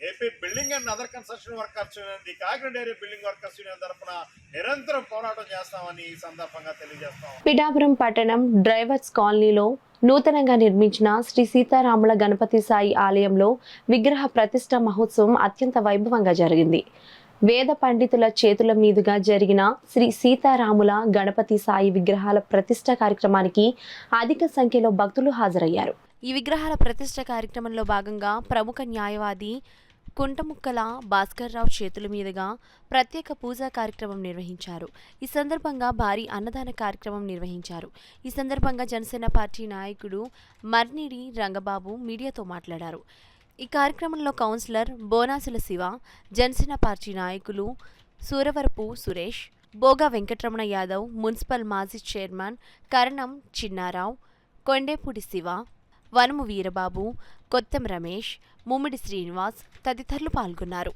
AP building and other construction workers union, the Kakinada area building workers union తరఫున నిరంతరం పోరాటం చేస్తామని ఈ సందర్భంగా తెలియజేస్తాం. పిఠాపురం పట్టణం డ్రైవర్స్ కాలనీలో నూతనంగా నిర్మించిన శ్రీ సీతారాముల గణపతి సాయి ఆలయంలో విగ్రహ ప్రతిష్ఠ మహోత్సవం అత్యంత వైభవంగా జరిగింది. వేద పండితుల చేతుల మీదుగా జరిగిన శ్రీ సీతారాముల గణపతి సాయి విగ్రహాల ప్రతిష్ఠ కార్యక్రమానికి అధిక సంఖ్యలో భక్తులు హాజరయ్యారు. ఈ విగ్రహాల ప్రతిష్ఠ కార్యక్రమంలో భాగంగా ప్రముఖ న్యాయవాది కుంటముక్కల భాస్కర్రావు చేతుల మీదుగా ప్రత్యేక పూజా కార్యక్రమం నిర్వహించారు. ఈ సందర్భంగా భారీ అన్నదాన కార్యక్రమం నిర్వహించారు. ఈ సందర్భంగా జనసేన పార్టీ నాయకుడు మర్నిడి రంగబాబు మీడియాతో మాట్లాడారు. ఈ కార్యక్రమంలో కౌన్సిలర్ బోనాసుల శివ, జనసేన పార్టీ నాయకులు సూరవరపు సురేష్, బోగా వెంకటరమణ యాదవ్, మున్సిపల్ మాజీ చైర్మన్ కరణం చిన్నారావు, కొండేపూడి శివ, వనము వీరబాబు, కొత్తం రమేష్, ముమ్మిడి శ్రీనివాస్ తదితరులు పాల్గొన్నారు.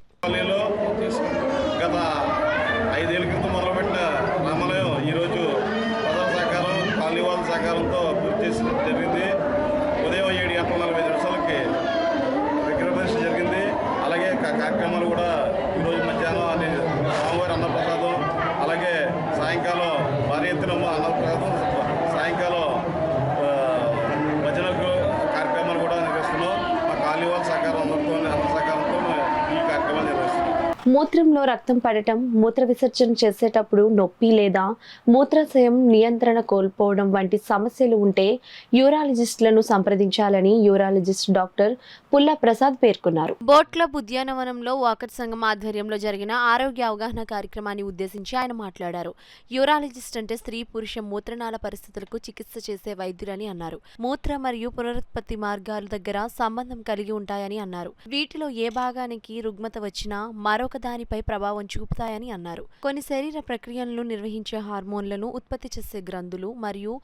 గత 5 ఏళ్ల క్రితం మొదలుపెట్టిన రామాలయం ఈరోజు ప్రజల సహకారం, కాలనీవాళ్ళ సహకారంతో పూర్తి చేసిన జరిగింది. ఉదయం 7:45 విగ్రహప్రతిష్ఠ జరిగింది. అలాగే కార్యక్రమాలు కూడా ఈరోజు మధ్యాహ్నం స్వామివారి అన్నప్రసాదం, అలాగే సాయంకాలం భారీ ఎత్తున అన్నప్రసాదం, సాయంకాలం భజనకు కార్యక్రమాలు కూడా నిర్వహిస్తున్నాం. మా కాలనీవాళ్ళ సహకారం అందరితో అన్న సహకారంతో ఈ కార్యక్రమాలు నిర్వహిస్తున్నాం. మూత్రంలో రక్తం పడటం, మూత్ర విసర్జన చేసేటప్పుడు నొప్పి లేదా మూత్రాశయం నియంత్రణ కోల్పోవడం వంటి సమస్యలు ఉంటే యూరాలజిస్టులను సంప్రదించాలని యూరాలజిస్ట్ డాక్టర్ పుల్ల ప్రసాద్ పేర్కొన్నారు. బోట్ క్లబ్ ఉద్యానవనంలో వాకర్ సంఘం ఆధ్వర్యంలో జరిగిన ఆరోగ్య అవగాహన కార్యక్రమాన్ని ఉద్దేశించి ఆయన మాట్లాడారు. యూరాలజిస్ట్ అంటే స్త్రీ పురుష మూత్రనాళ పరిస్థితులకు చికిత్స చేసే వైద్యులని అన్నారు. మూత్ర మరియు పునరుత్పత్తి మార్గాల దగ్గర సంబంధం కలిగి ఉంటాయని అన్నారు. వీటిలో ఏ భాగానికి రుగ్మత వచ్చినా మరొక దానిపై ప్రభావం చూపుతాయని అన్నారు. కొన్ని శరీర ప్రక్రియలను నిర్వహించే హార్మోన్లను ఉత్పత్తి చేసే గ్రంథులు మరియు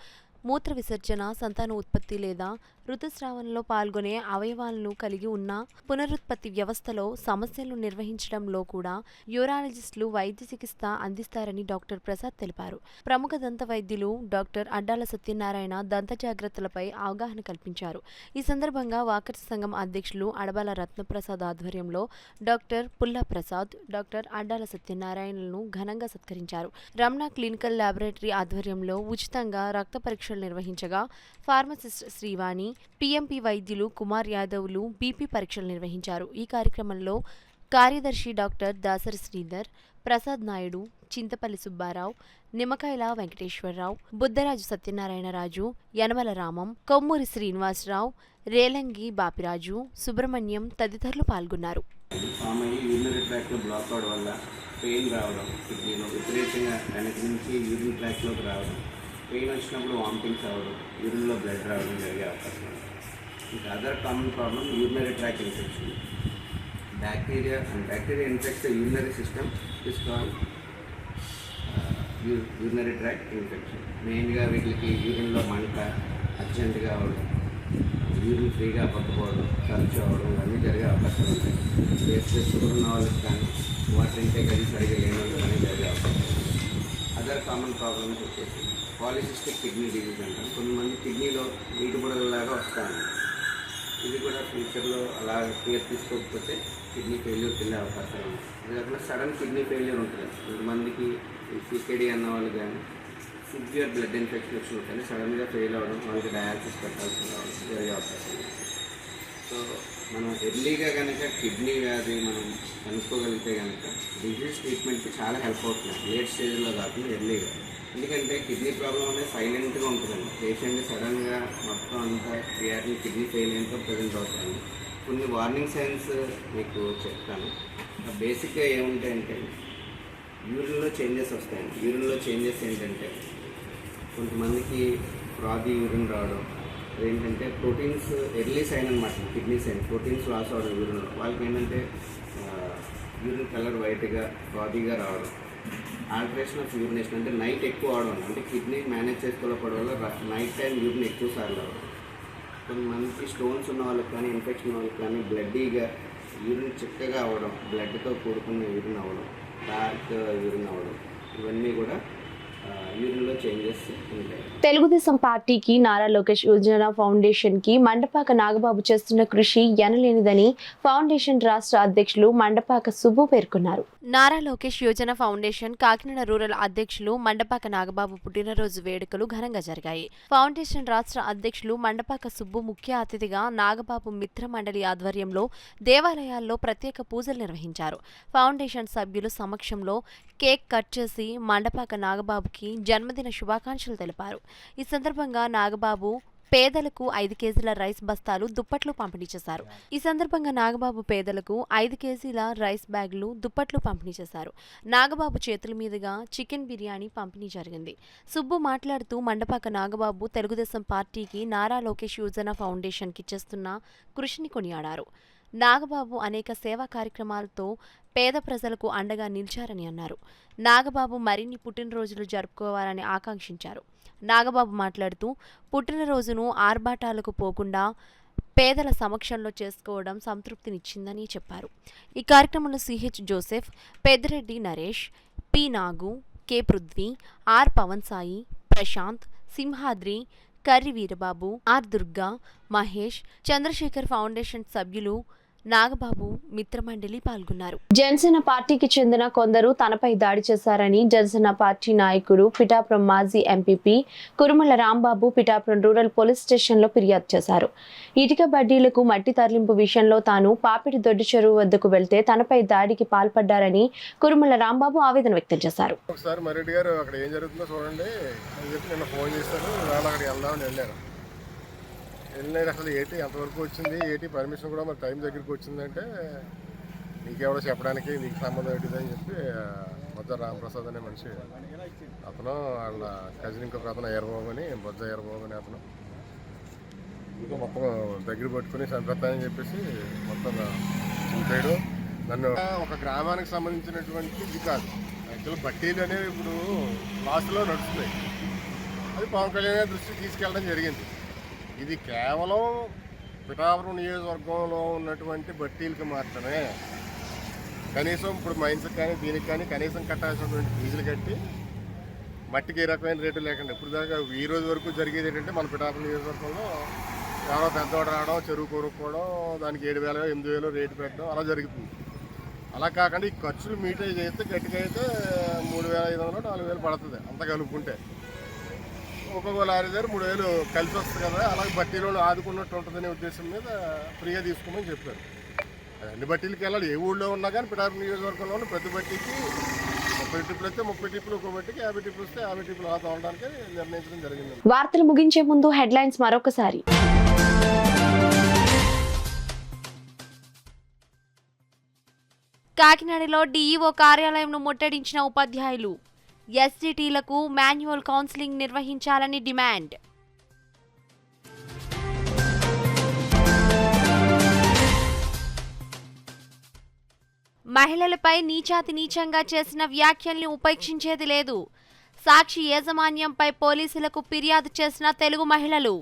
మూత్ర విసర్జన, సంతాన ఉత్పత్తి లేదా ఋతుస్రావంలో పాల్గొనే అవయవాలను కలిగి ఉన్న పునరుత్పత్తి వ్యవస్థలో సమస్యలను నిర్వహించడంలో కూడా యూరాలజిస్టులు వైద్య చికిత్స అందిస్తారని డాక్టర్ ప్రసాద్ తెలిపారు. ప్రముఖ దంత వైద్యులు డాక్టర్ అడ్డాల సత్యనారాయణ దంత జాగ్రత్తలపై అవగాహన కల్పించారు. ఈ సందర్భంగా వాకర్స్ సంఘం అధ్యక్షులు అడబాల రత్నప్రసాద్ ఆధ్వర్యంలో డాక్టర్ పుల్ల ప్రసాద్, డాక్టర్ అడ్డాల సత్యనారాయణలను ఘనంగా సత్కరించారు. రమణ క్లినికల్ ల్యాబొరేటరీ ఆధ్వర్యంలో ఉచితంగా రక్త పరీక్షలు నిర్వహించగా ఫార్మసిస్ట్ శ్రీవాణి, పిఎంపి వైద్యులు కుమార్ యాదవ్లు బీపీ పరీక్షలు నిర్వహించారు. ఈ కార్యక్రమంలో కార్యదర్శి డాక్టర్ దాసరి శ్రీధర్, ప్రసాద్ నాయుడు, చింతపల్లి సుబ్బారావు, నిమ్మకాయల వెంకటేశ్వరరావు, బుద్ధరాజు సత్యనారాయణరాజు, యనమల రామం, కొమ్మూరి శ్రీనివాసరావు, రేలంగి బాపిరాజు, సుబ్రహ్మణ్యం తదితరులు పాల్గొన్నారు. బ్లాక్ అవడం వల్ల పెయిన్ రావడం, కిడ్నీలో విపరీతంగా వెనక నుంచి యూరిన్ ట్రాక్లోకి రావడం, పెయిన్ వచ్చినప్పుడు వామిటింగ్స్ అవ్వడం, యూరిన్లో బ్లడ్ రావడం జరిగే అవకాశం ఉంది. ఇంకా other common problem urinary tract infection. Bacteria infects the urinary system is called urinary tract infection. మెయిన్గా వీటికి యూరిన్లో మంట, అర్జెంటుగా అవ్వడం, యూరిన్ ఫ్రీగా పట్టుకోవడం, ఖర్చు అవ్వడం ఇవన్నీ జరిగే అవకాశాలు ఉంటాయి. షుగర్ ఉన్న వాళ్ళకి కానీ, వాటర్ ఇంటేక్ అది సరిగా లేని వాళ్ళకి కానీ జరిగే అవకాశం ఉంది. అదర్ కామన్ ప్రాబ్లమ్స్ వచ్చేసి పాలిసిస్టిక్ కిడ్నీ డిజీజ్ అంటాం. కొంతమంది కిడ్నీలో నీటి బుడగలాగా వస్తాయి. ఇది కూడా ఫ్యూచర్లో అలా కేర్ తీసుకోకపోతే కిడ్నీ ఫెయిల్యూర్కి వెళ్ళే అవకాశాలు ఉన్నాయి. ఇది కాకుండా సడన్ కిడ్నీ ఫెయిల్యూర్ ఉంటుంది. కొంతమందికి సికేడి అన్న వాళ్ళు కానీ సివియర్ బ్లడ్ ఇన్ఫెక్షన్ కానీ సడన్గా ఫెయిల్ అవ్వడం, వాళ్ళకి డయాలసిస్ పెట్టాల్సి రావడం జరిగే అవకాశం ఉంది. సో మనం ఎర్లీగా కనుక కిడ్నీ వ్యాధి మనం కనుక్కోగలిగితే కనుక డిజీజ్ ట్రీట్మెంట్కి చాలా హెల్ప్ అవుతుంది. లేట్ స్టేజ్లో కాకుండా ఎర్లీగా. ఎందుకంటే కిడ్నీ ప్రాబ్లం అనేది సైలెంట్గా ఉంటుందండి. పేషెంట్ సడన్గా మొత్తం అంతా క్రియాటిన్ కిడ్నీ ఫెయిలియర్తో ప్రజెంట్ అవుతాయి. కొన్ని వార్నింగ్ సైన్స్ మీకు చెప్తాను. బేసిక్గా ఏముంటాయంటే యూరిన్లో చేంజెస్ వస్తాయండి. యూరిన్లో చేంజెస్ ఏంటంటే కొంతమందికి ఫ్రాదీ యూరిన్ రావడం, అదేంటంటే ప్రోటీన్స్ ఎర్లీ సైన్ అనమాట. కిడ్నీ సైన్ ప్రోటీన్స్ లాస్ అవడం యూరిన్లో. వాళ్ళకి ఏంటంటే యూరిన్ కలర్ వైట్గా ఫ్రాదీగా రావడం, ఆల్టరేషన్ ఆఫ్ యూరినేషన్ అంటే నైట్ ఎక్కువ అవడం, అంటే కిడ్నీ మేనేజ్ చేసుకోవడం వల్ల నైట్ టైం యూరిన్ ఎక్కువ సార్లు అవడం. కొంతమందికి స్టోన్స్ ఉన్న వాళ్ళకి కానీ, ఇన్ఫెక్షన్ ఉన్న వాళ్ళకి కానీ బ్లడ్డీగా యూరిన్ చిక్కగా అవ్వడం, బ్లడ్తో కూడుకున్న యూరిన్ అవ్వడం, డార్క్ యూరిన్ అవ్వడం, ఇవన్నీ కూడా యూరిన్లో చేంజెస్ ఉంటాయి. తెలుగుదేశం పార్టీకి నారా లోకేష్ యోజన ఫౌండేషన్ కి మండపాక నాగబాబు చేస్తున్న కృషి ఎనలేనిదని ఫౌండేషన్ రాష్ట్ర అధ్యక్షులు మండపాక సుబ్బు పేర్కొన్నారు. నారా లోకేష్ యోజన ఫౌండేషన్ కాకినాడ రూరల్ అధ్యక్షులు మండపాక నాగబాబు పుట్టినరోజు వేడుకలు ఘనంగా జరిగాయి. ఫౌండేషన్ రాష్ట్ర అధ్యక్షులు మండపాక సుబ్బు ముఖ్య అతిథిగా నాగబాబు మిత్ర మండలి ఆధ్వర్యంలో దేవాలయాల్లో ప్రత్యేక పూజలు నిర్వహించారు. ఫౌండేషన్ సభ్యుల సమక్షంలో కేక్ కట్ చేసి మండపాక నాగబాబుకి జన్మదిన శుభాకాంక్షలు తెలిపారు. ఈ సందర్భంగా నాగబాబు పేదలకు 5 కేజీల రైస్ బస్తాలు, దుప్పట్లు పంపిణీ చేశారు. ఈ సందర్భంగా నాగబాబు పేదలకు 5 కేజీల రైస్ బ్యాగులు, దుప్పట్లు పంపిణీ చేశారు. నాగబాబు చేతుల మీదుగా చికెన్ బిర్యానీ పంపిణీ జరిగింది. సుబ్బు మాట్లాడుతూ మండపాక నాగబాబు తెలుగుదేశం పార్టీకి, నారా లోకేష్ యువజన ఫౌండేషన్కి చేస్తున్న కృషిని కొనియాడారు. నాగబాబు అనేక సేవా కార్యక్రమాలతో పేద ప్రజలకు అండగా నిలిచారని అన్నారు. నాగబాబు మరిన్ని పుట్టినరోజులు జరుపుకోవాలని ఆకాంక్షించారు. నాగబాబు మాట్లాడుతూ పుట్టినరోజును ఆర్భాటాలకు పోకుండా పేదల సమక్షంలో చేసుకోవడం సంతృప్తినిచ్చిందని చెప్పారు. ఈ కార్యక్రమంలో CH Joseph, Peddireddy Naresh, P Nagu, K Prithvi, R Pavan Sai, Prashanth, Simhadri, Karri Veerababu, R Durga, Mahesh, Chandrashekar foundation సభ్యులు, నాగబాబు మిత్రమండలి పాల్గొన్నారు. జనసేన పార్టీకి చెందిన కొందరు తనపై దాడి చేశారని జనసేన పార్టీ నాయకుడు పిఠాపురం మాజీ MPP Kurumala Rambabu Pithapuram rural police స్టేషన్లో ఫిర్యాదు చేశారు. ఇటుక బడ్డీలకు మట్టి తరలింపు విషయంలో తాను పాపిడి దొడ్డి చెరువు వద్దకు వెళ్తే తనపై దాడికి పాల్పడ్డారని కురుమల రాంబాబు ఆవేదన వ్యక్తం చేశారు. ఒకసారి మరెడ్డి గారు అక్కడ ఏం జరుగుతుందో చూడండి అని చెప్పి నిన్న ఫోన్ చేశారు. ఇవాళ అక్కడికి వెళ్దామని వెళ్ళారు. అసలు ఏంటి ఎంతవరకు వచ్చింది, ఏంటి పర్మిషన్ కూడా మరి టైం దగ్గరికి వచ్చిందంటే నీకెవడో చెప్పడానికి నీకు సంబంధం ఏంటిదని చెప్పి బొజ్జ రామప్రసాద్ అనే మనిషి, అతను వాళ్ళ కజిన్ ఇంకొక అతను ఎర్రబాబు అని, బొజ్జ ఎర్రబాబు అని అతను ఇంకా మొత్తం దగ్గర పట్టుకుని చంపేస్తానని చెప్పేసి మొత్తం చంపాడు నన్ను. ఒక గ్రామానికి సంబంధించినటువంటి ఇది కాదు, యాక్చువల్ బట్టీలు అనేవి ఇప్పుడు లాస్ట్లో నడుస్తున్నాయి. అది పవన్ కళ్యాణ్ దృష్టికి తీసుకెళ్ళడం జరిగింది. ఇది కేవలం పిఠాపురం నియోజకవర్గంలో ఉన్నటువంటి బట్టీలకి మాత్రమే. కనీసం ఇప్పుడు మైన్స్కి కానీ దీనికి కానీ కనీసం కట్టాల్సినటువంటి ఫీజులు కట్టి మట్టికి ఏ రకమైన రేటు లేకుండా ఇప్పుడు దాకా ఈ రోజు వరకు జరిగేది ఏంటంటే మన పిఠాపురం నియోజకవర్గంలో ఎవరో పెద్దవాడు రావడం, చెరువు కొనుక్కోవడం, దానికి 7,000 8,000 రేటు పెట్టడం అలా జరుగుతుంది. అలా కాకుండా ఈ ఖర్చులు మీటేజ్ అయితే గట్టిగా అయితే 3,500 4,000 పడుతుంది అంత కలుపుకుంటే. ఒక్కొక్క లారీ దగ్గర 3,000 కలిసి వస్తుంది కదా, అలాగే బట్టీలో ఆదుకున్నట్టు ఉంటుందనే ఉద్దేశం మీద ఫ్రీగా తీసుకోమని చెప్పారు. అన్ని బట్టీలకి వెళ్ళాలి, ఏ ఊళ్ళో ఉన్నా కానీ పిఠాపురం నియోజకవర్గంలో ప్రతి బట్టీకి 30 టిప్పులు వస్తే 30 టిప్పులు, ఒక్కో బట్టికి 50 టిప్పులు వస్తే 50 టిప్పులు ఆదా ఉండడానికి నిర్ణయించడం జరిగింది. వార్తలు ముగించే ముందు హెడ్లైన్స్ మరొకసారి. కాకినాడలో డీఈఓ కార్యాలయంను ముట్టడించిన ఉపాధ్యాయులు. ఎస్జిటిలకు మాన్యువల్ కౌన్సిలింగ్ నిర్వహించాలని డిమాండ్. మహిళలపై నీచాతి నీచంగా చేసిన వ్యాఖ్యల్ని ఉపేక్షించేది లేదు. సాక్షి యాజమాన్యంపై పోలీసులకు ఫిర్యాదు చేసిన తెలుగు మహిళలు.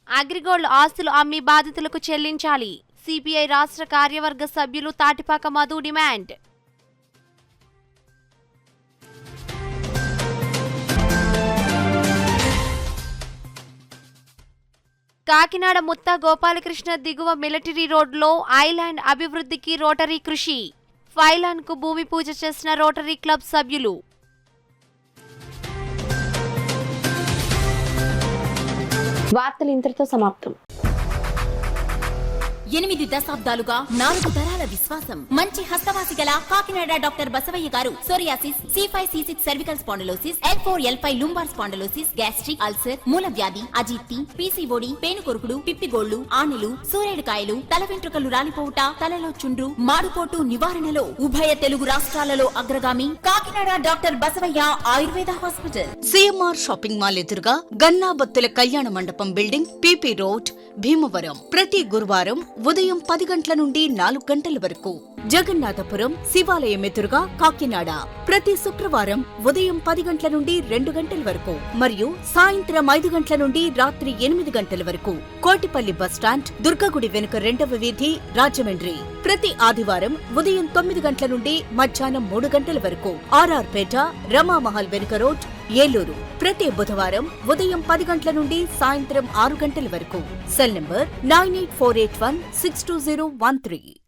అగ్రిగోల్డ్ ఆస్తులు అమ్మి బాధితులకు చెల్లించాలి. సిపిఐ రాష్ట్ర కార్యవర్గ సభ్యులు తాటిపాక మధు డిమాండ్. కాకినాడ ముత్త గోపాలకృష్ణ దిగువ మిలిటరీ రోడ్లో ఐలాండ్ అభివృద్ధికి రోటరీ కృషి. ఫైలాన్ కు భూమి పూజ చేసిన రోటరీ క్లబ్ సభ్యులు. వార్తలు ఇంతటితో సమాప్తం. 8 దశాబ్దాలుగా 4 తరాల విశ్వాసం. మంచి హస్తవాసి గల కాకినాడ డాక్టర్ బసవయ్య గారు psoriasis, C5C6 cervical spondylosis, L4L5 lumbar spondylosis, gastric ulcer, మూల వ్యాధి, అజీర్తి, పీసీఓడి, పేనుకొరుకుడు, పిప్పిగోళ్లు, ఆనెలు, సూరేడుకాయలు, తల వెంట్రుకలు రాలిపోవుట, తలలో చుండ్రు, మాడుపోటు నివారణలో ఉభయ తెలుగు రాష్ట్రాలలో అగ్రగామి Kakinada doctor Basavayya Ayurveda hospital. CMR shopping mall ఎదురుగా గన్నాబత్తుల కళ్యాణ మండపం బిల్డింగ్, పీపీ రోడ్, భీమవరం. ప్రతి గురువారం ఉదయం 10 గంటల నుండి 4 గంటల వరకు. జగన్నాథపురం శివాలయం ఎదురుగా కాకినాడ. ప్రతి శుక్రవారం ఉదయం 10 గంటల నుండి 2 గంటల వరకు మరియు సాయంత్రం 5 గంటల నుండి రాత్రి 8 గంటల వరకు. కోటిపల్లి బస్టాండ్, దుర్గగుడి వెనుక 2వ వీధి, రాజమండ్రి. ప్రతి ఆదివారం ఉదయం 9 గంటల నుండి మధ్యాహ్నం 3 గంటల వరకు. ఆర్ఆర్ పేట, రమామహల్ వెనుక రోడ్, ఏలూరు. ప్రతి బుధవారం ఉదయం 10 గంటల నుండి సాయంత్రం 6 గంటల వరకు. Cell number 9848162013.